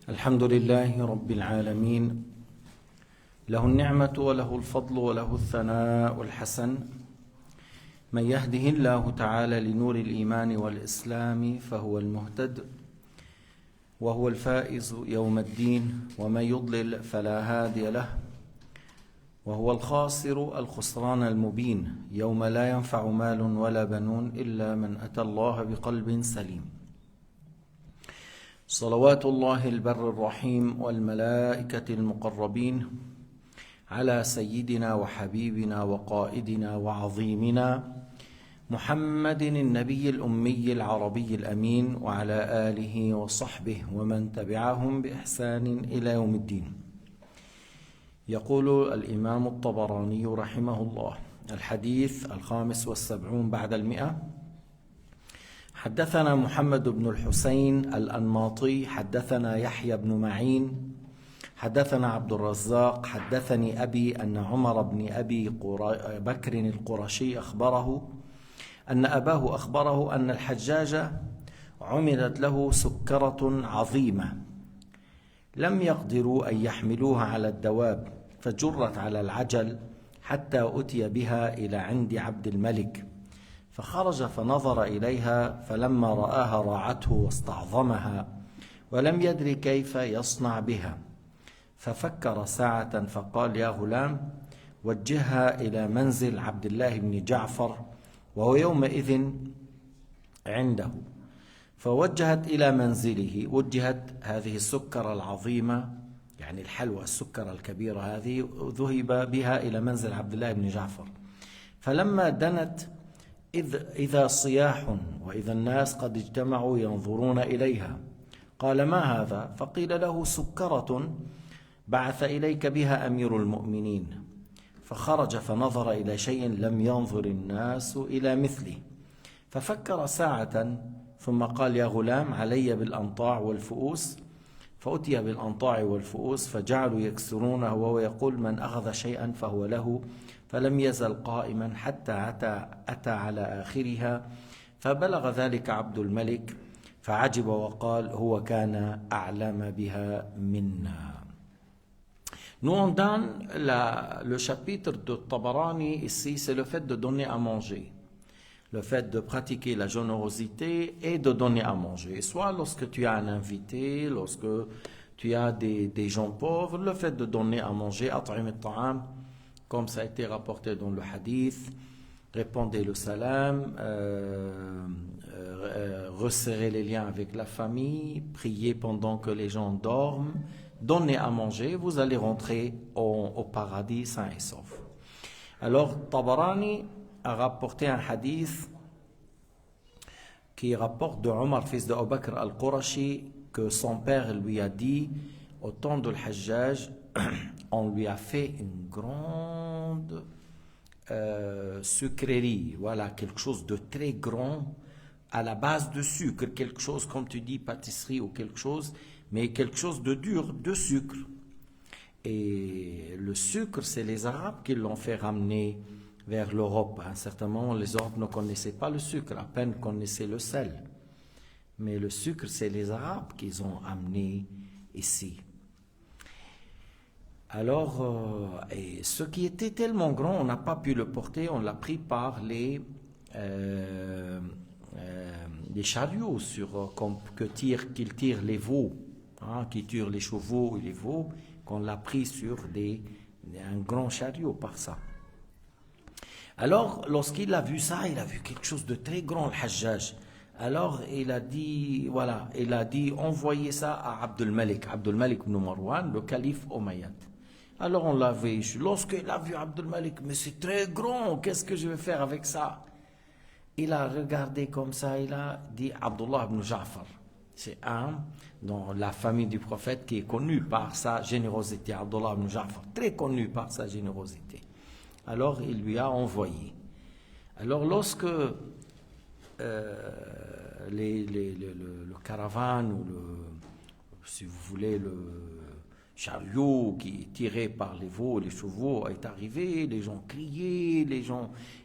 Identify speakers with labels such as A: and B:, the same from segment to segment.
A: الحمد لله رب العالمين، له النعمة وله الفضل وله الثناء الحسن. من يهده الله تعالى لنور الإيمان والإسلام فهو المهتد وهو الفائز يوم الدين، ومن يضلل فلا هادي له وهو الخاسر الخسران المبين، يوم لا ينفع مال ولا بنون إلا من أتى الله بقلب سليم. صلوات الله البر الرحيم والملائكة المقربين على سيدنا وحبيبنا وقائدنا وعظيمنا محمد النبي الأمي العربي الأمين، وعلى آله وصحبه ومن تبعهم بإحسان إلى يوم الدين. يقول الإمام الطبراني رحمه الله: الحديث 75 بعد 100. حدثنا محمد بن الحسين الأنماطي حدثنا يحيى بن معين حدثنا عبد الرزاق حدثني أبي أن عمر بن أبي بكر القرشي أخبره أن أباه أخبره أن الحجاج عملت له سكرة عظيمة لم يقدروا أن يحملوها على الدواب، فجرت على العجل حتى أتي بها إلى عند عبد الملك، فخرج فنظر إليها، فلما رآها راعته واستعظمها ولم يدر كيف يصنع بها، ففكر ساعة فقال: يا غلام، وجهها إلى منزل عبد الله بن جعفر، وهو يومئذ عنده. فوجهت إلى منزله، وجهت هذه السكر العظيمة، يعني الحلوى السكر الكبيرة هذه، ذهب بها إلى منزل عبد الله بن جعفر. فلما دنت إذا صياح وإذا الناس قد اجتمعوا ينظرون إليها، قال: ما هذا؟ فقيل له: سكرة بعث إليك بها أمير المؤمنين. فخرج فنظر إلى شيء لم ينظر الناس إلى مثله، ففكر ساعة ثم قال: يا غلام، علي بالأنطاع والفؤوس. فأتي بالأنطاع والفؤوس فجعلوا يكسرونه، وهو يقول: من أخذ شيئا فهو له، فلم يزل قائما حتى أتى على آخرها، فبلغ ذلك عبد الملك فعجب وقال: هو كان أعلم بها منا. Nous on donne le chapitre de Tabarani ici, c'est le fait de donner à manger, le fait de pratiquer la générosité et de donner à manger. Soit lorsque tu as un invité, lorsque tu as des gens pauvres, le fait de donner à manger, at'im at-ta'am, comme ça a été rapporté dans le hadith, répondez le salam, resserrez les liens avec la famille, priez pendant que les gens dorment, donnez à manger, vous allez rentrer au paradis sain et sauf. Alors, Tabarani a rapporté un hadith qui rapporte de Omar, fils de Abu Bakr al-Qurashi, que son père lui a dit au temps de l'Hajjaj, on lui a fait une grande sucrerie, voilà, quelque chose de très grand à la base de sucre, quelque chose comme tu dis pâtisserie ou quelque chose, mais quelque chose de dur, de sucre. Et le sucre, c'est les Arabes qui l'ont fait ramener vers l'Europe. À un certain moment, les Européens ne connaissaient pas le sucre, à peine connaissaient le sel. Mais le sucre, c'est les Arabes qui ont amené ici. Alors, et ce qui était tellement grand, on n'a pas pu le porter, on l'a pris par les chariots qu'ils tirent les veaux, qui tirent les chevaux et les veaux, qu'on l'a pris sur un grand chariot par ça. Alors, lorsqu'il a vu ça, il a vu quelque chose de très grand, le Hajjaj. Alors, il a dit, envoyez ça à Abdul Malik ibn Marwan, le calife Omeyyade. Alors, on l'a vu, lorsqu'il a vu Abdul Malik, mais c'est très grand, qu'est-ce que je vais faire avec ça? Il a regardé comme ça, il a dit Abdullah ibn Ja'far. C'est un dans la famille du prophète qui est connu par sa générosité, Abdullah ibn Ja'far, très connu par sa générosité. Alors, il lui a envoyé. Alors, lorsque le caravane, ou si vous voulez, le chariot qui est tiré par les veaux, les chevaux, est arrivé, les gens criaient,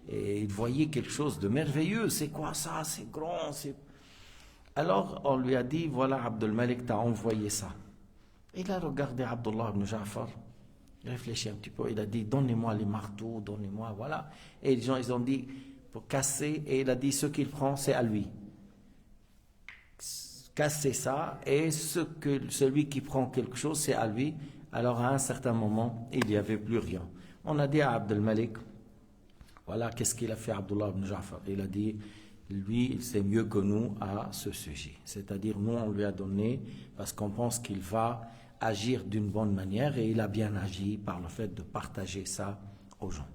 A: ils voyaient quelque chose de merveilleux. C'est quoi ça? C'est grand, c'est... Alors on lui a dit, voilà, Abdul Malik t'a envoyé ça. Il a regardé Abdullah ibn Ja'far, il a réfléchi un petit peu, il a dit, donnez-moi les marteaux, donnez-moi, voilà. Et les gens, ils ont dit, pour casser, et il a dit, ce qu'il prend, c'est à lui. Casser ça, et celui qui prend quelque chose, c'est à lui. Alors à un certain moment, il n'y avait plus rien. On a dit à Abd al-Malik, voilà qu'est-ce qu'il a fait Abdullah ibn Ja'far. Il a dit, lui, il sait mieux que nous à ce sujet. C'est-à-dire, nous, on lui a donné parce qu'on pense qu'il va agir d'une bonne manière et il a bien agi par le fait de partager ça aux gens.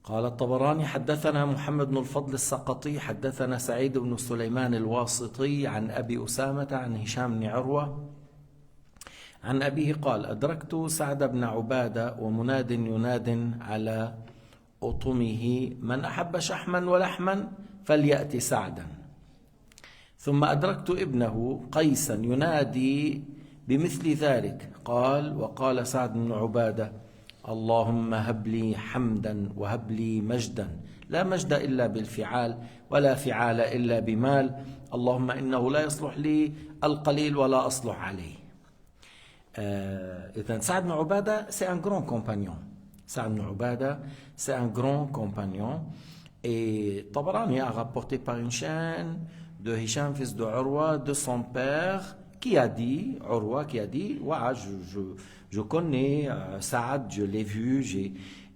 A: قال الطبراني حدثنا محمد بن الفضل السقطي حدثنا سعيد بن سليمان الواسطي عن أبي أسامة عن هشام بن عروة عن أبيه قال أدركت سعد بن عبادة ومناد يناد على أطمه من أحب شحما ولحما فليأتي سعدا ثم أدركت ابنه قيسا ينادي بمثل ذلك قال وقال سعد بن عبادة اللهم هب لي حمدا وهب لي مجدا لا مجد إلا بالفعال ولا فعال إلا بمال اللهم إنه لا يصلح لي القليل ولا أصلح عليه. إذن سعد بن عبادة c'est un grand compagnon. Sa'd ibn Ubada, c'est un grand compagnon. Et Tabarani a rapporté par une chaîne de Hisham, fils de Urwa, de son père, qui a dit, Urwa qui a dit, ouais, je connais Sa'd, je l'ai vu,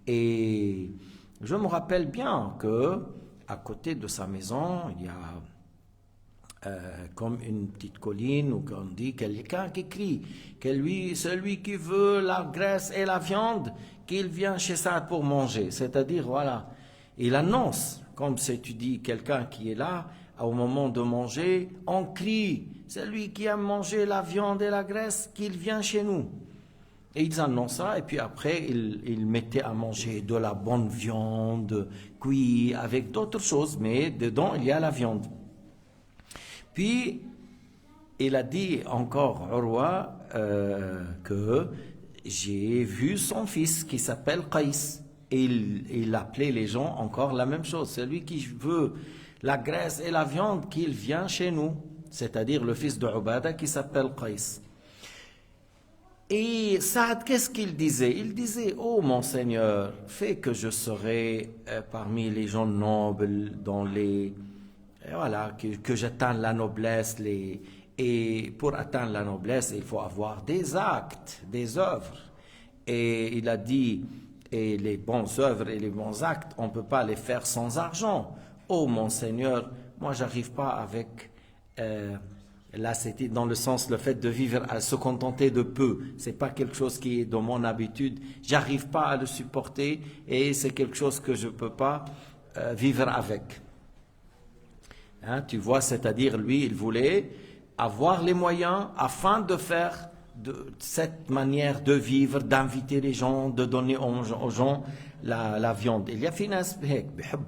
A: et je me rappelle bien que à côté de sa maison, il y a comme une petite colline où on dit quelqu'un qui crie que lui, celui qui veut la graisse et la viande, qu'il vient chez Sa'd pour manger. C'est-à-dire, voilà, il annonce, comme si tu dis quelqu'un qui est là, au moment de manger, on crie, celui qui aime manger la viande et la graisse, qu'il vient chez nous. Et ils annoncent ça, et puis après, ils mettaient à manger de la bonne viande, cuite, avec d'autres choses, mais dedans, il y a la viande. Puis, il a dit encore, Urwa, que j'ai vu son fils qui s'appelle Qais. Et il appelait les gens encore la même chose. Celui qui veut la graisse et la viande, qu'il vient chez nous. C'est-à-dire le fils de Ubada qui s'appelle Qais. Et Saad, qu'est-ce qu'il disait? Il disait, oh mon Seigneur, fais que je serai parmi les gens nobles, dans les... Voilà, que j'atteigne la noblesse. Et pour atteindre la noblesse, il faut avoir des actes, des œuvres. Et il a dit, et les bonnes œuvres et les bons actes, on ne peut pas les faire sans argent. Oh mon Seigneur, moi j'arrive pas avec... là c'était dans le sens, le fait de vivre, à se contenter de peu. C'est pas quelque chose qui est de mon habitude. J'arrive pas à le supporter et c'est quelque chose que je peux pas vivre avec. Hein, tu vois, c'est-à-dire lui, il voulait avoir les moyens afin de faire de cette manière de vivre, d'inviter les gens, de donner aux gens la viande. Il y a في ناس هيك بحب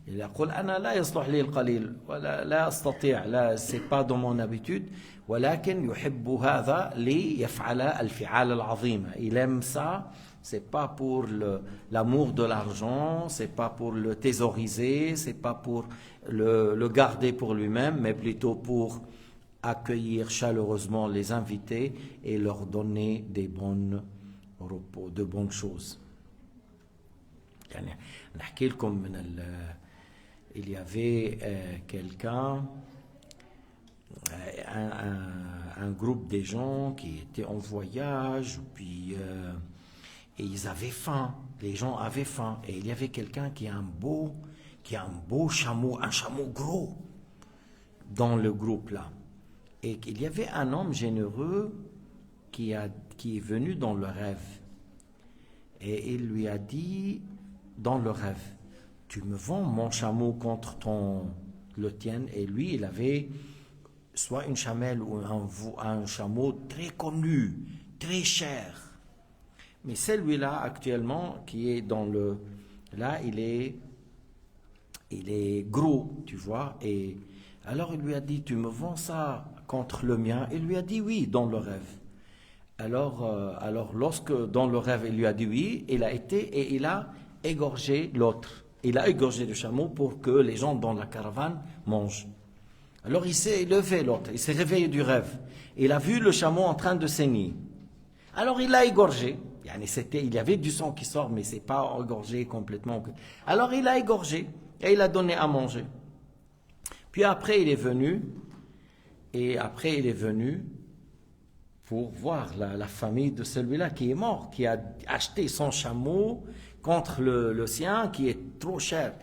A: يقول أنا لا يصلح لي القليل ولا لا أستطيع لا c'est pas dans mon habitude ولكن يحب هذا ليفعل الفعال العظيمة. Il aime ça. C'est pas pour l'amour de l'argent, c'est pas pour le thésauriser, c'est pas pour le garder pour lui-même, mais plutôt pour accueillir chaleureusement les invités et leur donner des bons repos, de bonnes choses. Il y avait quelqu'un, un groupe de gens qui étaient en voyage, puis et ils avaient faim, les gens avaient faim, et il y avait quelqu'un qui a un beau chameau, un chameau gros dans le groupe là. Et il y avait un homme généreux qui est venu dans le rêve. Et il lui a dit dans le rêve, tu me vends mon chameau contre le tien. Et lui, il avait soit une chamelle ou un chameau très connu, très cher. Mais celui-là, actuellement, qui est dans le... Là, il est gros, tu vois. Et alors, il lui a dit, tu me vends ça contre le mien? Il lui a dit oui, dans le rêve. Alors lorsque, dans le rêve, il lui a dit oui, il a été et il a égorgé l'autre. Il a égorgé le chameau pour que les gens dans la caravane mangent. Alors il s'est levé, l'autre, il s'est réveillé du rêve. Il a vu le chameau en train de saigner. Alors il l'a égorgé. Il y avait du sang qui sort, mais c'est pas égorgé complètement. Alors il l'a égorgé et il a donné à manger. Puis après il est venu, pour voir la famille de celui-là qui est mort, qui a acheté son chameau contre le sien qui est trop cher.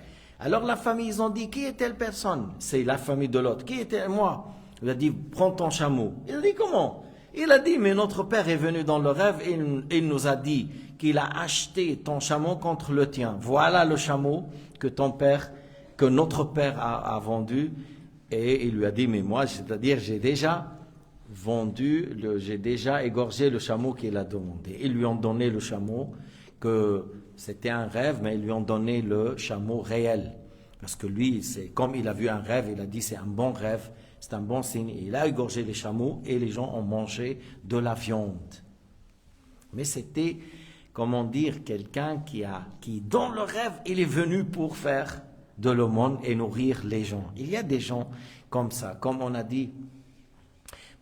A: Alors la famille, ils ont dit, qui est telle personne? C'est la famille de l'autre. Qui était moi? Il a dit, prends ton chameau. Il a dit, comment? Il a dit, mais notre père est venu dans le rêve et il nous a dit qu'il a acheté ton chameau contre le tien. Voilà le chameau que notre père a vendu. Et il lui a dit, mais moi, c'est-à-dire, j'ai déjà égorgé le chameau qu'il a demandé. Ils lui ont donné le chameau, que c'était un rêve, mais ils lui ont donné le chameau réel. Parce que lui, comme il a vu un rêve, il a dit, c'est un bon rêve, c'est un bon signe. Il a égorgé les chameaux et les gens ont mangé de la viande. Mais c'était, comment dire, quelqu'un qui dans le rêve, il est venu pour faire de l'aumône et nourrir les gens. Il y a des gens comme ça, comme on a dit.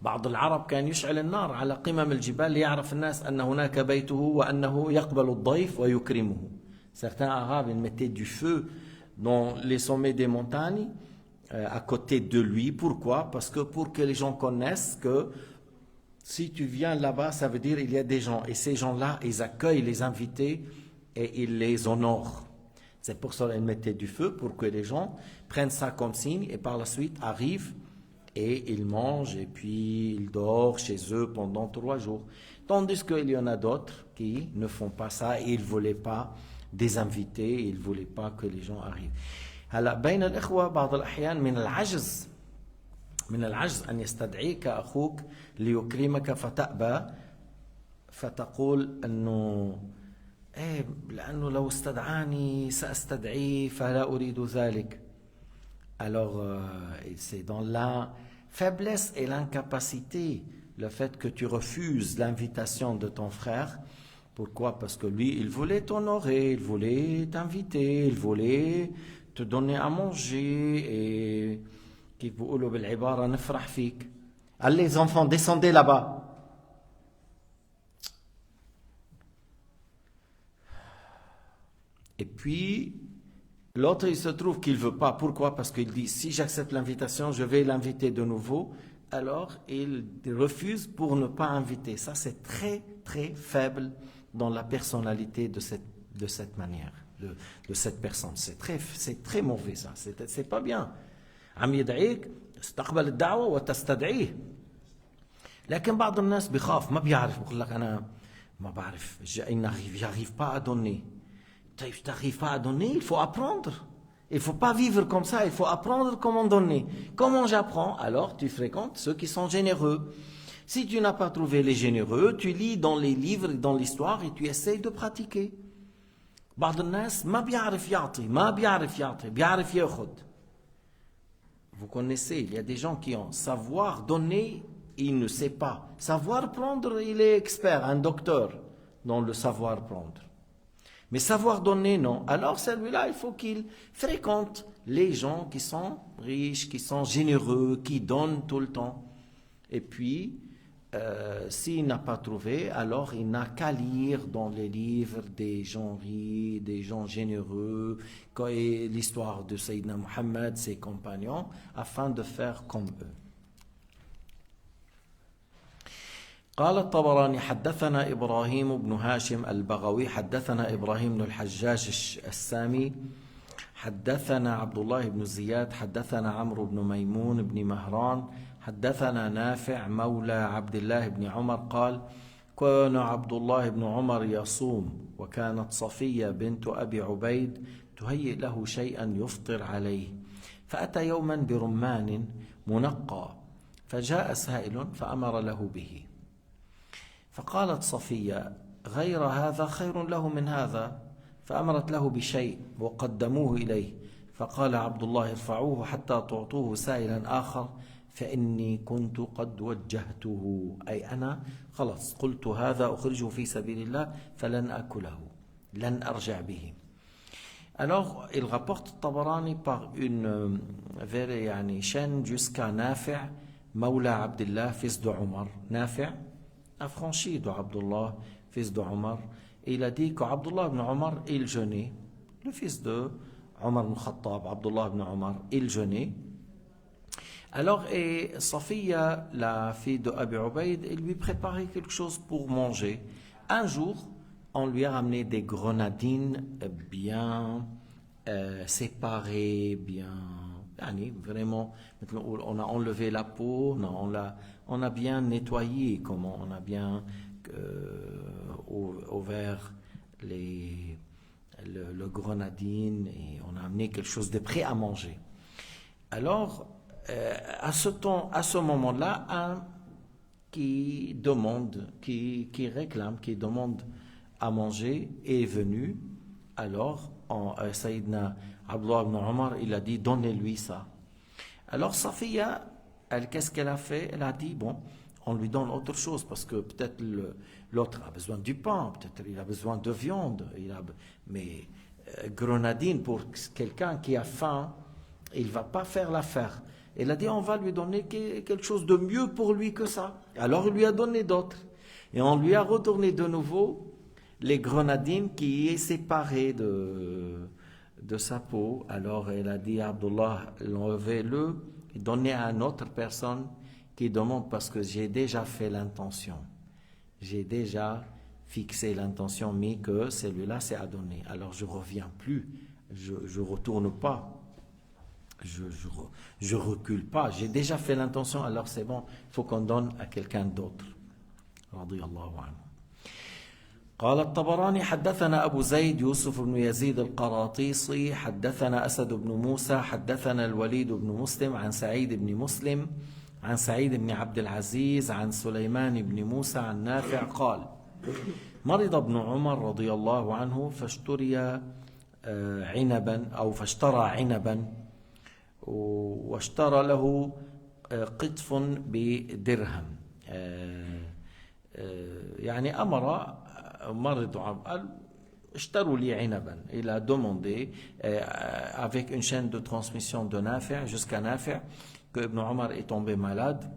A: بعض العرب كان يشعل النار على قمم الجبال ليعرف الناس أن هناك بيته وأنه يقبل الضيف ويكرمه. Certains Arabes, ils mettaient du feu dans les sommets des montagnes à côté de lui. Pourquoi? Parce que pour que les gens connaissent que si tu viens là-bas, ça veut dire il y a des gens. Et ces gens-là, ils accueillent les invités et ils les honorent. C'est pour ça qu'ils mettaient du feu, pour que les gens prennent ça comme signe et par la suite arrivent et ils mangent et puis ils dorment chez eux pendant 3 jours. Tandis qu'il y en a d'autres qui ne font pas ça et ils ne voulaient pas des invités, ils ne voulaient pas que les gens arrivent. هلا بين الإخوة بعض الأحيان من العجز أن يستدعيك أخوك ليكرمك فتأبى فتقول أنه لأنه لو استدعاني سأستدعيه فلا أريد ذلك. Alors, c'est dans la faiblesse et l'incapacité, le fait que tu refuses l'invitation de ton frère. Pourquoi? Parce que lui, il voulait t'honorer, il voulait t'inviter, il voulait te donner à manger. Et allez les enfants, descendez là-bas. Et puis, l'autre, il se trouve qu'il ne veut pas. Pourquoi? Parce qu'il dit, si j'accepte l'invitation, je vais l'inviter de nouveau. Alors, il refuse pour ne pas inviter. Ça, c'est très, très faible dans la personnalité de cette manière, de cette personne. C'est très mauvais, ça. C'est pas bien. عم يدعيك استقبل الدعوة وتستدعيه. لكن بعض الناس بخاف ما بيعرف بقول لك أنا ما بعرف j'arrive pas à donner. Tu n'arrives pas à donner, il faut apprendre. Il ne faut pas vivre comme ça, il faut apprendre comment donner. Comment j'apprends? Alors tu fréquentes ceux qui sont généreux. Si tu n'as pas trouvé les généreux, tu lis dans les livres, dans l'histoire et tu essayes de pratiquer. بعض الناس ما بيعرف يعطي بيعرف ياخذ. Vous connaissez, il y a des gens qui ont savoir donner, il ne sait pas. Savoir prendre, il est expert, un docteur dans le savoir prendre. Mais savoir donner, non. Alors celui-là, il faut qu'il fréquente les gens qui sont riches, qui sont généreux, qui donnent tout le temps. Et puis, s'il n'a pas trouvé, alors il n'a qu'à lire dans les livres des gens riches, des gens généreux, l'histoire de Sayyidina Muhammad, ses compagnons, afin de faire comme eux. قال الطبراني حدثنا إبراهيم بن هاشم البغوي حدثنا إبراهيم بن الحجاج السامي حدثنا عبد الله بن زياد حدثنا عمرو بن ميمون بن مهران حدثنا نافع مولى عبد الله بن عمر قال كان عبد الله بن عمر يصوم وكانت صفية بنت أبي عبيد تهيئ له شيئا يفطر عليه فأتى يوما برمان منقى فجاء سائل فأمر له به فقالت صفية غير هذا خير له من هذا فأمرت له بشيء وقدموه إليه فقال عبد الله ارفعوه حتى تعطوه سائلا آخر فإني كنت قد وجهته أي أنا خلاص قلت هذا أخرجه في سبيل الله فلن أكله لن أرجع به. Alors, il rapporte Tabarani par une chaîne jusqu'à Nafi' Mawla Abdullah, fils de Omar. Nafi' affranchi de Abdullah, fils de Omar. Et il a dit qu'Abdullah ibn Omar, il jeûnait. Le fils de Omar ibn Khattab, Abdullah ibn Omar, il jeûnait. Alors, et Safiya, la fille de Abi Ubaid, il lui préparait quelque chose pour manger. Un jour, on lui a ramené des grenadines bien séparées, bien, vraiment, on a enlevé la peau, non, on a bien nettoyé, comment on a bien ouvert le grenadine et on a amené quelque chose de prêt à manger. Alors, à ce moment-là, un qui demande, qui réclame, qui demande à manger est venu. Alors, Sayyidina Abdullah ibn Omar, il a dit, donnez-lui ça. Alors, Safiya, qu'est-ce qu'elle a fait? Elle a dit, bon, on lui donne autre chose, parce que peut-être l'autre a besoin du pain, peut-être il a besoin de viande, mais grenadine, pour quelqu'un qui a faim, il ne va pas faire l'affaire. Elle a dit, on va lui donner quelque chose de mieux pour lui que ça. Alors, il lui a donné d'autres. Et on lui a retourné de nouveau les grenadines qui est séparées de sa peau. Alors, elle a dit, Abdullah, enlevez-le et donnez à une autre personne qui demande, parce que j'ai déjà fait l'intention. J'ai déjà fixé l'intention, mais que celui-là, c'est à donner. Alors, je ne reviens plus. Je ne retourne pas. Je recule pas. J'ai déjà fait l'intention, alors c'est bon. Il faut qu'on donne à quelqu'un d'autre. رضي الله عنه. قال الطبراني حدثنا أبو زيد يوسف بن يزيد القراطيسي حدثنا أسد بن موسى حدثنا الوليد بن مسلم عن سعيد بن مسلم عن سعيد بن عبد العزيز عن سليمان بن موسى عن نافع قال مرض ابن عمر رضي الله عنه فاشترى عنبا واشترى له قطف بدرهم يعني أمر مرض عمر اشتروا لي عنبا. Il a demandé avec une chaîne de transmission de Nafi' jusqu'à Nafi' que Ibn Omar est tombé malade.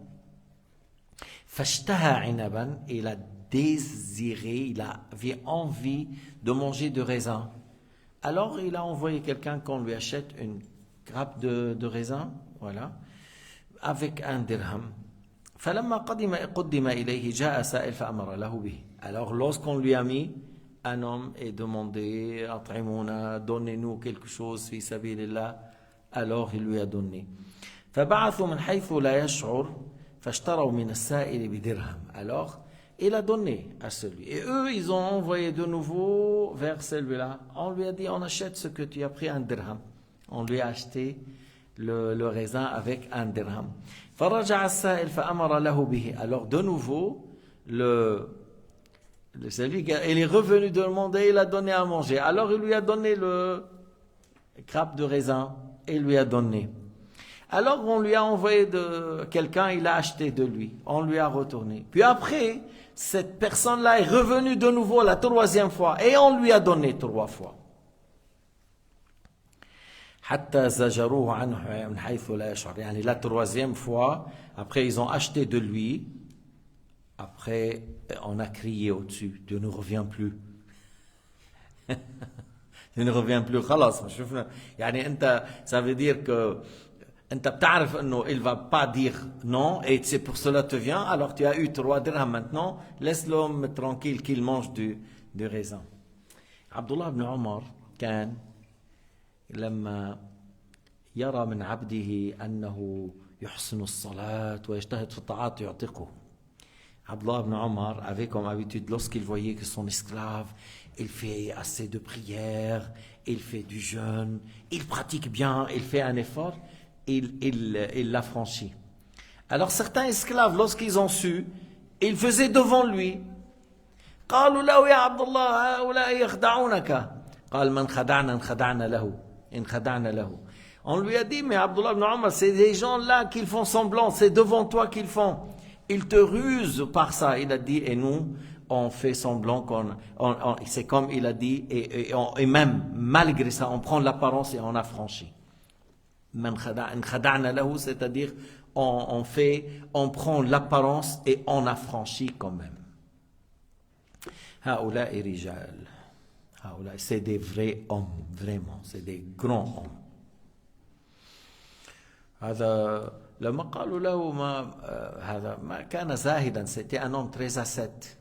A: فاشتهى عنبا, il a désiré, il avait envie de manger de raisin. Alors il a envoyé quelqu'un qu'on lui achète une grappe de raisin, voilà, avec un dirham. فلما قدم إليه جاء سائل فأمر له به. Alors lorsqu'on lui a mis, un homme est demandé, أطعمونا, donnez-nous quelque chose في سبيل الله. Alors il lui a donné. فبعثوا من حيث لا يشعر فاشتروا من السائل بدرهم. Alors il a donné à celui. Et eux, ils ont envoyé de nouveau vers celui-là. On lui a dit, on achète ce que tu as pris, un dirham. On lui a acheté le raisin avec un dirham. فرجع السائل فأمر له به. Alors de nouveau, celui il est revenu demander, il a donné à manger. Alors il lui a donné le grappe de raisin et il lui a donné. Alors on lui a envoyé de quelqu'un, il a acheté de lui. On lui a retourné. Puis après, cette personne-là est revenue de nouveau la troisième fois et on lui a donné 3 fois. حتى زجروه عنه من حيث لا يشعر. يعني la troisième fois, après ils ont acheté de lui. Après on a crié au-dessus, tu ne reviens plus. Tu ne reviens plus. خلاص شفنا. يعني انت, ça veut dire que انت بتعرف انه il va pas dire non et c'est pour cela tu viens, alors tu as eu 3 dirhams maintenant, laisse l'homme tranquille qu'il mange du raisin. Abdullah ibn Omar كان لما يرى من عبده أنه يحسن الصلاة ويجتهد في الطاعات يعتقه. Abdullah ibn Omar avait comme habitude, lorsqu'il voyait que son esclave, il fait assez de prières, il fait du jeûne, il pratique bien, il fait un effort, il l'affranchit. Alors certains esclaves, lorsqu'ils ont su, ils faisaient devant lui. قالوا له يا عبد الله هؤلاء يخدعونك. قال من خدعنا انخدعنا له. On lui a dit, mais Abdullah ibn Omar, c'est des gens-là qui font semblant, c'est devant toi qu'ils font. Ils te rusent par ça. Il a dit, et nous, on fait semblant c'est comme il a dit, et même malgré ça, on prend l'apparence et on affranchit. C'est-à-dire, on prend l'apparence et on affranchit quand même. C'est des vrais hommes, vraiment, c'est des grands hommes. هذا لما قالوا له هذا ما كان زاهدا, c'était un homme très ascète.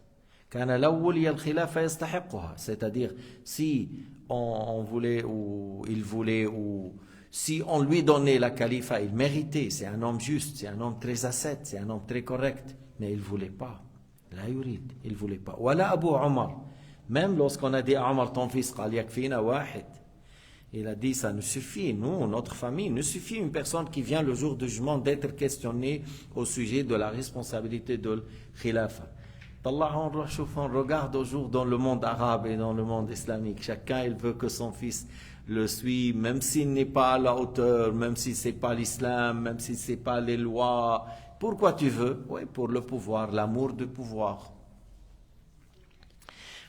A: كان لو ولي الخلافة يستحقها, c'est-à-dire si on voulait ou il voulait ou si on lui donnait la khalifa, il méritait. C'est un homme juste, c'est un homme très ascète, c'est un homme très correct, mais il ne voulait pas. لا يريد, il ne voulait pas. ولا أبو عمر, même lorsqu'on a dit à Omar, ton fils, قال يكفينا واحد, il a dit, ça nous suffit, nous, notre famille, nous suffit une personne qui vient le jour du jugement d'être questionnée au sujet de la responsabilité de khilafa. On regarde aujourd'hui dans le monde arabe et dans le monde islamique, chacun il veut que son fils le suive, même s'il n'est pas à la hauteur, même si ce n'est pas l'islam, même si ce n'est pas les lois. Pourquoi tu veux? Oui, pour le pouvoir, l'amour du pouvoir.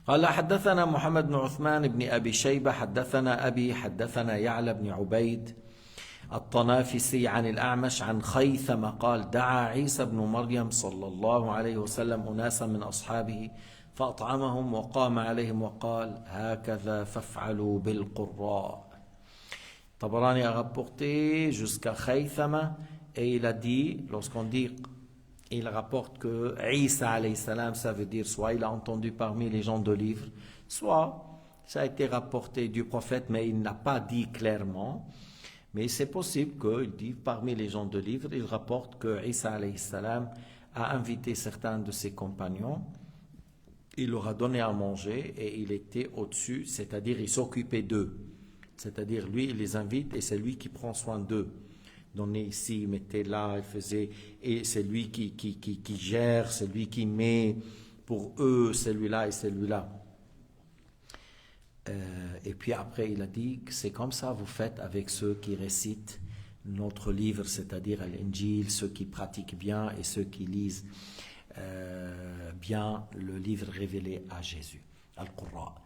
A: قال حدثنا محمد بن عثمان بن أبي شيبة حدثنا أبي حدثنا يعلى بن عبيد الطنافسي عن الأعمش عن خيثم قال دعا عيسى بن مريم صلى الله عليه وسلم أناسا من أصحابه فأطعمهم وقام عليهم وقال هكذا فافعلوا بالقراء. Tabarani a rapporté jusqu'à Khaythama et il a dit, lorsqu'on dit, il rapporte que Isa alayhi salam, ça veut dire soit il a entendu parmi les gens de livre, soit ça a été rapporté du prophète, mais il n'a pas dit clairement. Mais c'est possible qu'il dit parmi les gens de livre, il rapporte que Isa alayhi salam a invité certains de ses compagnons, il leur a donné à manger et il était au-dessus, c'est-à-dire il s'occupait d'eux. C'est-à-dire lui, il les invite et c'est lui qui prend soin d'eux. Donnez ici, mettez là, il faisait, et c'est lui qui gère, c'est lui qui met pour eux celui-là et celui-là. Et puis après, il a dit que c'est comme ça vous faites avec ceux qui récitent notre livre, c'est-à-dire l'Injil, ceux qui pratiquent bien et ceux qui lisent bien le livre révélé à Jésus, Al-Qurra.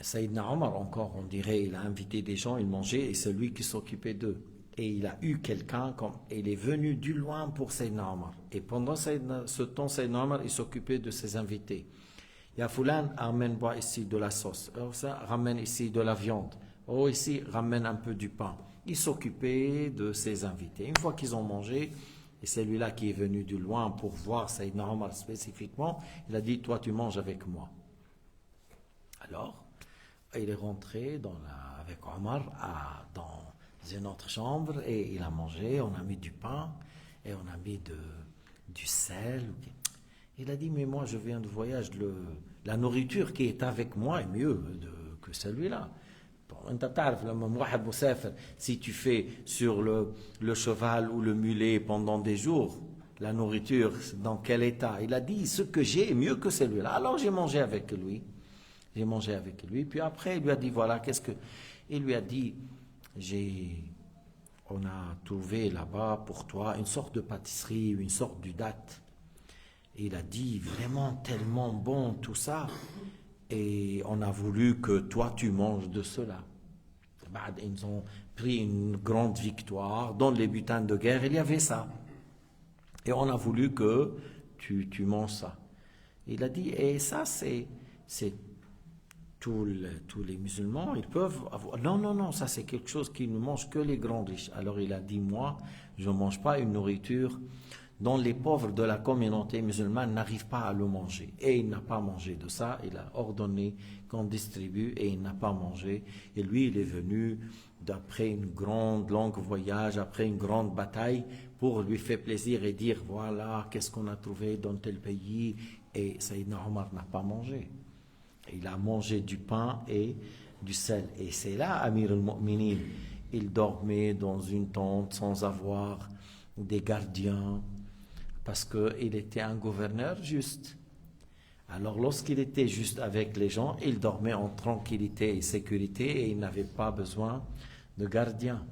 A: Sayyidina Omar, encore, on dirait, il a invité des gens, il mangeait et c'est lui qui s'occupait d'eux. Et il a eu quelqu'un, et il est venu du loin pour Sayyidina Omar. Et pendant ce temps, Sayyidina Omar, il s'occupait de ses invités. Il y a Foulan, ramène-moi ici de la sauce. Ça, ramène ici de la viande. Oh, ici, ramène un peu du pain. Il s'occupait de ses invités. Une fois qu'ils ont mangé, et celui-là qui est venu du loin pour voir Sayyidina Omar spécifiquement, il a dit, toi tu manges avec moi. Alors, il est rentré avec Omar dans une autre chambre et il a mangé, on a mis du pain et on a mis du sel. Il a dit, mais moi je viens de voyage, la nourriture qui est avec moi est mieux que celui-là. Si tu fais sur le cheval ou le mulet pendant des jours, la nourriture, dans quel état? Il a dit, ce que j'ai est mieux que celui-là. Alors j'ai mangé avec lui. J'ai mangé avec lui. Puis après, il lui a dit, voilà, il lui a dit, on a trouvé là-bas pour toi une sorte de pâtisserie, une sorte de date. Et il a dit, vraiment tellement bon tout ça. Et on a voulu que toi, tu manges de cela. Ils ont pris une grande victoire. Dans les butins de guerre, il y avait ça. Et on a voulu que tu manges ça. Il a dit, et ça, c'est tous les musulmans, ils peuvent avoir... Non, ça c'est quelque chose qui ne mange que les grands riches. Alors il a dit, moi, je ne mange pas une nourriture dont les pauvres de la communauté musulmane n'arrivent pas à le manger. Et il n'a pas mangé de ça, il a ordonné qu'on distribue et il n'a pas mangé. Et lui, il est venu d'après une grande, longue voyage, après une grande bataille, pour lui faire plaisir et dire, voilà, qu'est-ce qu'on a trouvé dans tel pays. Et Sayyidina Omar n'a pas mangé. Il a mangé du pain et du sel. Et c'est là, Amir al-Mu'minin, il dormait dans une tente sans avoir des gardiens, parce qu'il était un gouverneur juste. Alors lorsqu'il était juste avec les gens, il dormait en tranquillité et sécurité et il n'avait pas besoin de gardiens.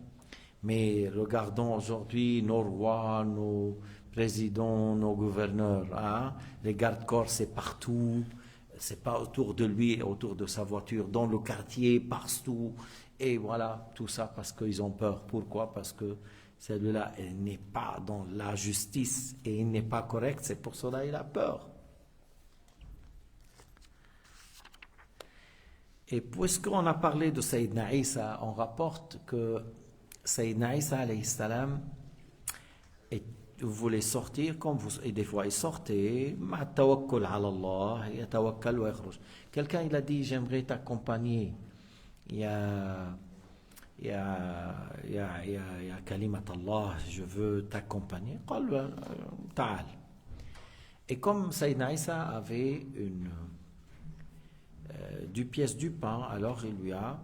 A: Mais regardons aujourd'hui nos rois, nos présidents, nos gouverneurs, hein? Les gardes-corps, c'est partout, c'est pas autour de lui, autour de sa voiture, dans le quartier, partout, et voilà, tout ça parce qu'ils ont peur. Pourquoi? Parce que celui-là, il n'est pas dans la justice et il n'est pas correct, c'est pour cela qu'il a peur. Et puisqu'on a parlé de Sayyidina Isa, on rapporte que Sayyidina Isa alayhi salam voulait sortir comme vous, et des fois il sortait, ma tawakkul ala Allah, yatawakkal wa yakhruj. Quelqu'un il a dit j'aimerais t'accompagner. Il y a kalimat Allah, je veux t'accompagner. قال تعال. Et comme Sayyidina Isa avait du pièce du pain, alors il lui a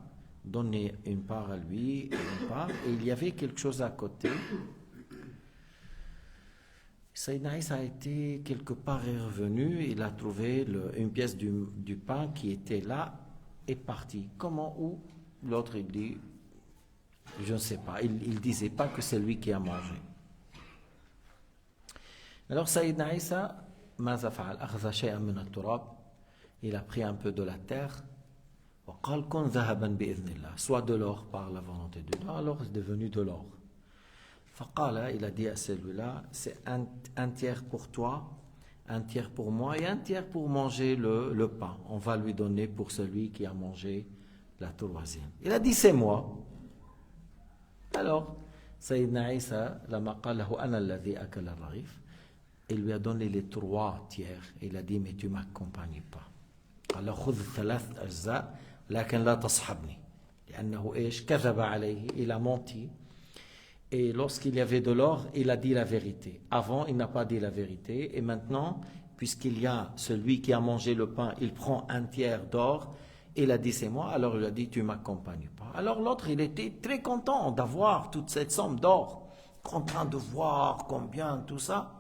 A: donné une part à lui et une part, et il y avait quelque chose à côté. Sayyidina Isa a été quelque part et revenu, il a trouvé une pièce du pain qui était là et parti. Comment? Où? L'autre il dit, je ne sais pas, il disait pas que c'est lui qui a mangé. Alors Sayyidina Isa, ماذا فعل؟ أخذ شيئا من التراب. Il a pris un peu de la terre. وقال كن ذهبا بإذن الله. Soit de l'or par la volonté de Dieu. Alors c'est devenu de l'or. فقال, il a dit à celui-là, c'est un tiers pour toi, un tiers pour moi et un tiers pour manger le pain. On va lui donner pour celui qui a mangé la troisième. Il a dit c'est moi. Alors, Sayyidina Isa, لما قال له أنا الذي أكل الرغيف, il lui a donné les 3 tiers. Il a dit mais tu m'accompagnes pas. قال له خذ 3 أجزاء لكن لا تصحبني لأنه إيش كذب عليه, il a menti. Et lorsqu'il y avait de l'or, il a dit la vérité. Avant, il n'a pas dit la vérité. Et maintenant, puisqu'il y a celui qui a mangé le pain, il prend un tiers d'or. Il a dit c'est moi. Alors il a dit tu m'accompagnes pas. Alors l'autre, il était très content d'avoir toute cette somme d'or, content de voir combien tout ça.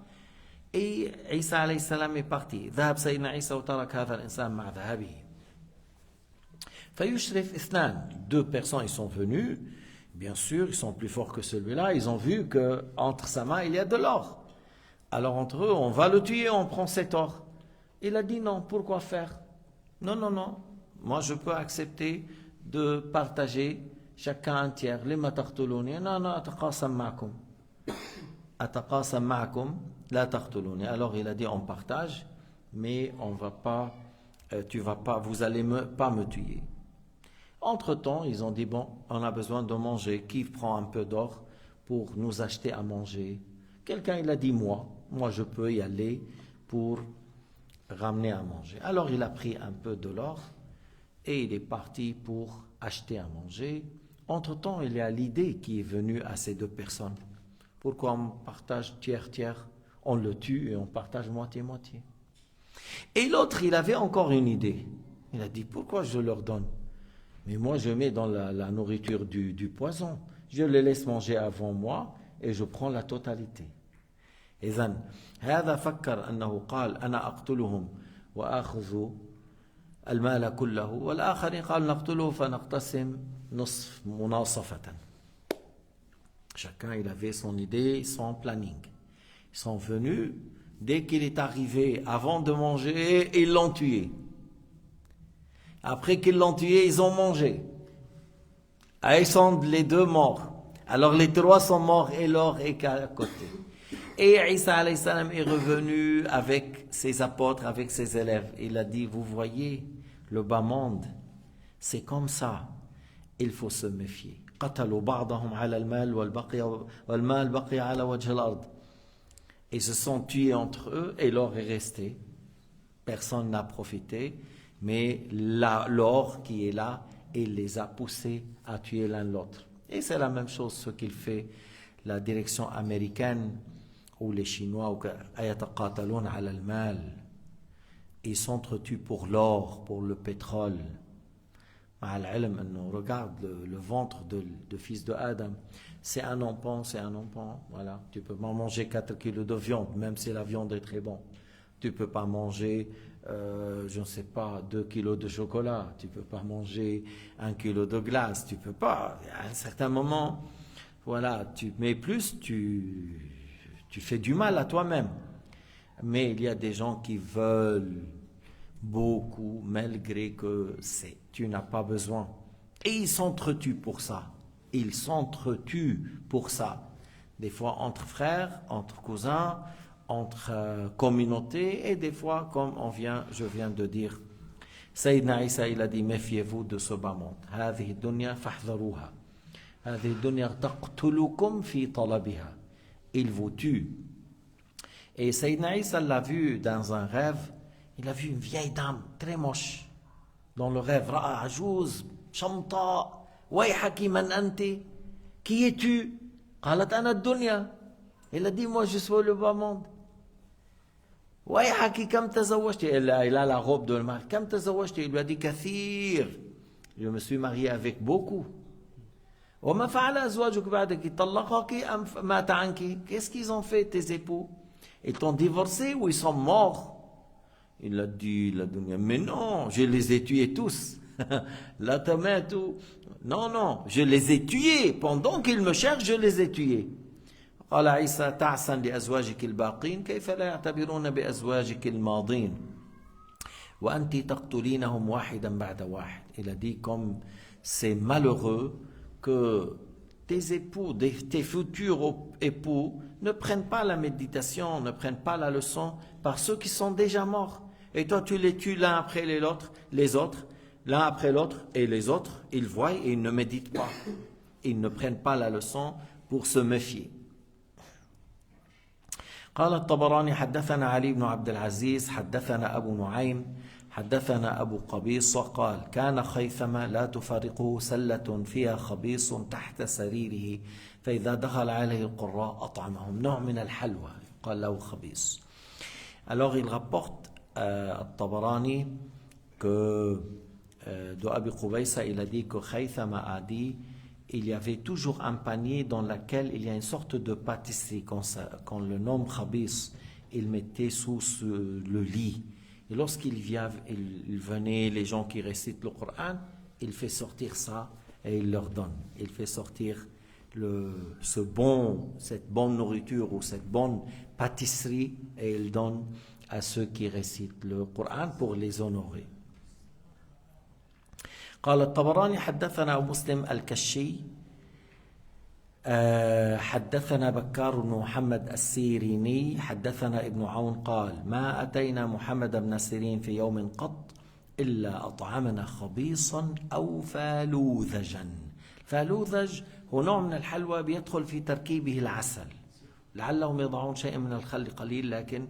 A: Et Isa alayhi salam est parti. ذهب سيدنا عيسى وترك هذا الإنسان مع ذهابه. فيشرف اثنان. 2 personnes, ils sont venus. Bien sûr, ils sont plus forts que celui-là. Ils ont vu qu'entre sa main, il y a de l'or. Alors entre eux, on va le tuer, on prend cet or. Il a dit non, pourquoi faire? Non, non, non. Moi, je peux accepter de partager chacun un tiers. لما تقتلوني؟ أنا أتقاسم معكم. أتقاسم معكم لا تقتلوني. Alors il a dit on partage, mais on va pas, vous allez pas me tuer. Entre-temps, ils ont dit, bon, on a besoin de manger. Qui prend un peu d'or pour nous acheter à manger? Quelqu'un, il a dit, moi je peux y aller pour ramener à manger. Alors, il a pris un peu de l'or et il est parti pour acheter à manger. Entre-temps, il y a l'idée qui est venue à ces 2 personnes. Pourquoi on partage tiers? On le tue et on partage moitié-moitié. Et l'autre, il avait encore une idée. Il a dit, pourquoi je leur donne? Mais moi, je mets dans la nourriture du poison. Je les laisse manger avant moi et je prends la totalité. إذن هذا فكر أنه قال أنا أقتلهم وأخذ المال كله والآخرين قال نقتله فنقتسم نصف مناصفة. Chacun, il avait son idée, son planning. Ils sont venus, dès qu'il est arrivé, avant de manger, ils l'ont tué. Après qu'ils l'ont tué, ils ont mangé. Ils sont les 2 morts. Alors les 3 sont morts et l'or est à côté. Et Isa alayhi salam est revenu avec ses apôtres, avec ses élèves. Il a dit, vous voyez, le bas monde, c'est comme ça. Il faut se méfier. قتلوا بعضهم على المال والمال بقي على وجه الأرض. Ils se sont tués entre eux et l'or est resté. Personne n'a profité. Mais l'or qui est là, il les a poussés à tuer l'un l'autre. Et c'est la même chose ce qu'il fait la direction américaine ou les Chinois. Ils s'entretuent pour l'or, pour le pétrole. Regarde le ventre de fils de Adam. C'est un enfant. Voilà. Tu ne peux pas manger 4 kilos de viande, même si la viande est très bonne. Tu ne peux pas manger, je ne sais pas, 2 kilos de chocolat. Tu ne peux pas manger 1 kilo de glace. Tu ne peux pas. À un certain moment, voilà, tu mets plus, tu Tu fais du mal à toi-même. Mais il y a des gens qui veulent beaucoup malgré que tu n'as pas besoin. Et ils s'entretuent pour ça. Ils s'entretuent pour ça. Des fois entre frères, entre cousins, entre communautés, et des fois, comme je viens de dire, Sayyidina Isa, il a dit, méfiez-vous de ce bas monde. هذه الدنيا فاحذروها. هذه الدنيا تقتلكم في طلبها. Il vous tue. Et Sayyidina Isa l'a vu dans un rêve. Il a vu une vieille dame très moche. Dans le rêve, Ra'a Ajouz, Shamta, Wayhaki man anti. Qui es-tu? قالت أنا الدنيا. Il a dit, moi je suis le bas monde. ويحكي كم تزوجت؟ Il a la robe de mari. كم تزوجت? Il lui a dit كثير. Je me suis marié avec beaucoup. وما فعل أزواجك بعدك؟ طلقك أم مات عنك؟ Qu'est-ce qu'ils ont fait tes époux? Ils t'ont divorcé ou ils sont morts? Il a dit la dunya, mais non, je les ai tués tous. La tomate, non, je les ai tués. Pendant qu'ils me cherchent, je les ai tués. قال عيسى تعسا لأزواجك الباقين كيف لا يعتبرون بأزواجك الماضين وأنت تقتلينهم واحدا بعد واحد. Il a dit comme c'est malheureux que tes époux, tes futurs époux ne prennent pas la méditation, ne prennent pas la leçon par ceux qui sont déjà morts. Et toi tu les tues l'un après les autres, l'un après l'autre, et les autres, ils voient et ils ne méditent pas. Ils ne prennent pas la leçon pour se méfier. قال الطبراني حدثنا علي بن عبد العزيز حدثنا أبو نعيم حدثنا أبو قبيصة قال كان خيثمة لا تفارقه سلة فيها خبيص تحت سريره فإذا دخل عليه القراء أطعمهم نوع من الحلوى قال له خبيص. Alors il rapporte الطبراني que de Abi Qubaysa il a dit que Khaythama a dit il y avait toujours un panier dans lequel il y a une sorte de pâtisserie. Quand le nomme Khabis, il mettait sous le lit. Et lorsqu'il venait, les gens qui récitent le Coran, il fait sortir ça et il leur donne. Il fait sortir cette bonne nourriture ou cette bonne pâtisserie et il donne à ceux qui récitent le Coran pour les honorer. قال الطبراني حدثنا أبو مسلم الكشي حدثنا بكار بن محمد السيريني حدثنا ابن عون قال ما أتينا محمد بن سيرين في يوم قط إلا أطعمنا خبيصا أو فالوذجا. فالوذج هو نوع من الحلوى بيدخل في تركيبه العسل. لعلهم يضعون شيئا من الخل قليل لكن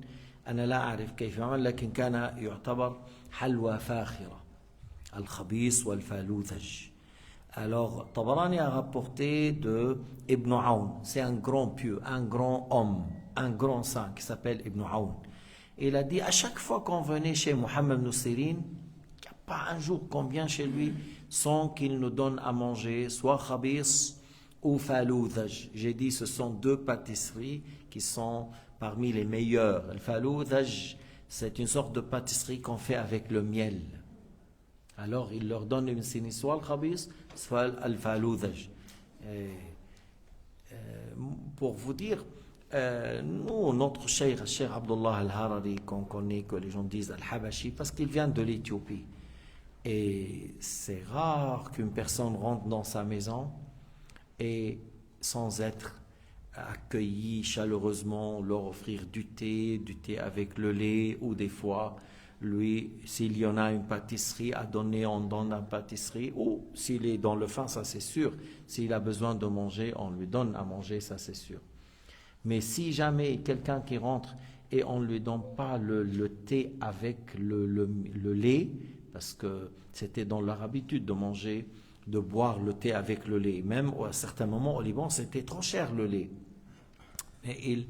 A: أنا لا أعرف كيف يعمل لكن كان يعتبر حلوى فاخرة. Al-Khabis ou Al-Faludhaj. Alors, Tabarani a rapporté de Ibn Aoun. C'est un grand pieux, un grand homme, un grand saint qui s'appelle Ibn Aoun. Il a dit à chaque fois qu'on venait chez Mohammed ibn Sirin, il n'y a pas un jour qu'on vient chez lui sans qu'il nous donne à manger soit Khabis ou Faludhaj. J'ai dit ce sont deux pâtisseries qui sont parmi les meilleures. Al-Faludhaj, c'est une sorte de pâtisserie qu'on fait avec le miel. Alors il leur donne une signe, soit al-khabis, soit al-faludhaj. Pour vous dire, nous, notre cheikh Abdullah al-Harari, qu'on connaît, que les gens disent al-Habashi, parce qu'il vient de l'Éthiopie. Et c'est rare qu'une personne rentre dans sa maison et sans être accueillie chaleureusement, leur offrir du thé avec le lait ou des fois... Lui, s'il y en a une pâtisserie à donner, on donne une pâtisserie. Ou s'il est dans le faim, ça c'est sûr. S'il a besoin de manger, on lui donne à manger, ça c'est sûr. Mais si jamais quelqu'un qui rentre et on ne lui donne pas le thé avec le lait, parce que c'était dans leur habitude de manger, de boire le thé avec le lait. Même à certains moments au Liban, c'était trop cher le lait. Mais il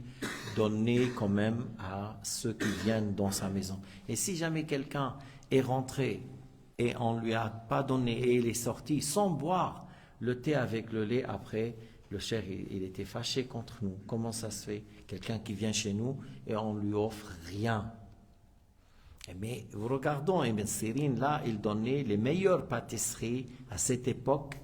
A: donnait quand même à ceux qui viennent dans sa maison. Et si jamais quelqu'un est rentré et on ne lui a pas donné et il est sorti sans boire le thé avec le lait, après, le cheikh, il était fâché contre nous. Comment ça se fait? Quelqu'un qui vient chez nous et on ne lui offre rien. Mais regardons, Ibn Sirin, là, il donnait les meilleures pâtisseries à cette époque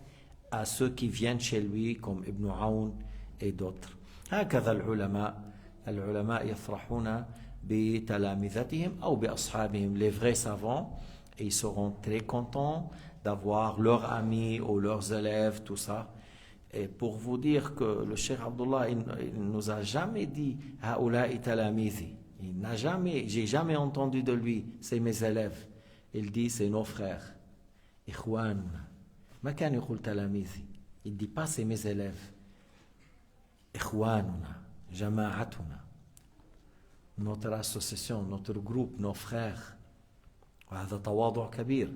A: à ceux qui viennent chez lui, comme Ibn Aoun et d'autres. هكذا العلماء العلماء يفرحون بتلامذتهم أو بأصحابهم. Les vrais savants, ils seront très contents d'avoir leurs amis ou leurs élèves, tout ça. Et pour vous dire que le Cheikh Abdullah, il nous a jamais dit هؤلاء تلاميذي. Il n'a jamais, j'ai jamais entendu de lui, c'est mes élèves. Il dit c'est nos frères. إخواننا. ما كان يقول تلاميذي. Il dit pas c'est mes élèves. إخواننا. جماعتنا. Notre association, notre groupe, nos frères. وهذا تواضع كبير.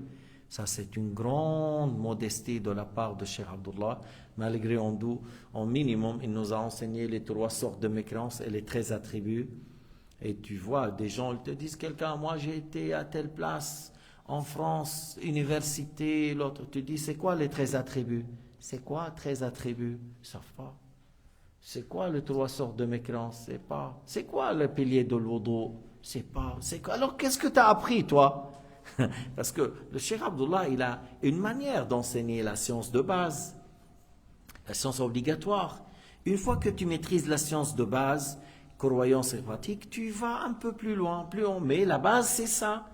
A: Ça, c'est une grande modestie de la part de Cheikh Abdullah. Malgré en minimum, il nous a enseigné les 3 sortes de mécréances et les 13 attributs. Et tu vois, des gens, ils te disent, quelqu'un, moi j'ai été à telle place, en France, université, l'autre. Tu dis, c'est quoi les 13 attributs? C'est quoi 13 attributs? Ils ne savent pas. C'est quoi les 3 sortes de mécréances? C'est pas. C'est quoi le pilier de l'wudu? C'est pas. C'est quoi? Alors, qu'est-ce que tu as appris, toi? Parce que le Cheikh Abdullah, il a une manière d'enseigner la science de base, la science obligatoire. Une fois que tu maîtrises la science de base, croyance et pratique, tu vas un peu plus loin, plus haut. Mais la base, c'est ça.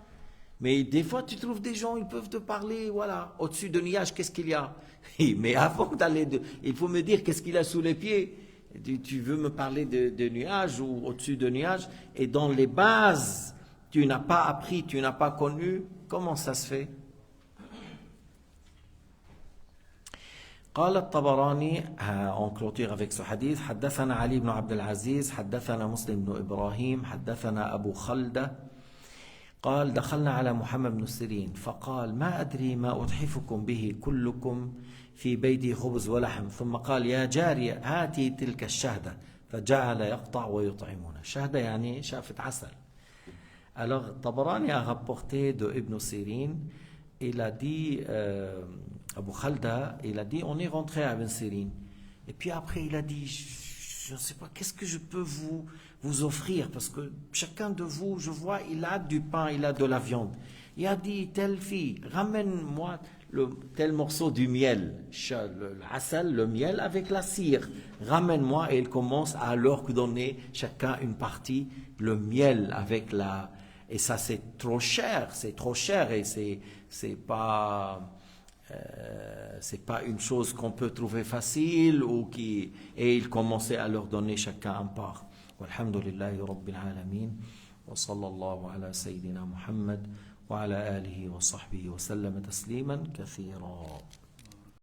A: Mais des fois, tu trouves des gens, ils peuvent te parler, voilà, au-dessus de nuages, qu'est-ce qu'il y a? Mais avant d'aller, il faut me dire qu'est-ce qu'il y a sous les pieds. Tu veux me parler de nuages ou au-dessus de nuages? Et dans les bases, tu n'as pas appris, tu n'as pas connu, comment ça se fait? قال الطبراني on clôture avec ce hadith حدثنا علي بن عبد العزيز حدثنا مسلم بن إبراهيم حدثنا أبو خلدة قال دخلنا على محمد بن سيرين فقال ما أدري ما أتحفكم به كلكم في بيتي خبز ولحم ثم قال يا جارية هاتي تلك الشهدة فجعل يقطع ويطعمنا. شهدة يعني شافة عسل. Alors, Tabarani a rapporté de Ibn Sirin, il a dit, Abu Khalda, il a dit, on est rentré à Ibn Sirin. Et puis après, il a dit, je ne sais pas, qu'est-ce que je peux vous offrir? Parce que chacun de vous, je vois, il a du pain, il a de la viande. Il a dit, telle fille, ramène-moi tel morceau du miel, le miel avec la cire. Ramène-moi, et il commence à leur donner chacun une partie, le miel avec la... Et ça, c'est trop cher et c'est pas une chose qu'on peut trouver facile et il commençait à leur donner chacun un part. Walhamdulillahi Rabbil Alamin wa sallallahu ala Sayyidina Muhammad wa ala alihi wa sahbihi wa sallam tasliman kathira.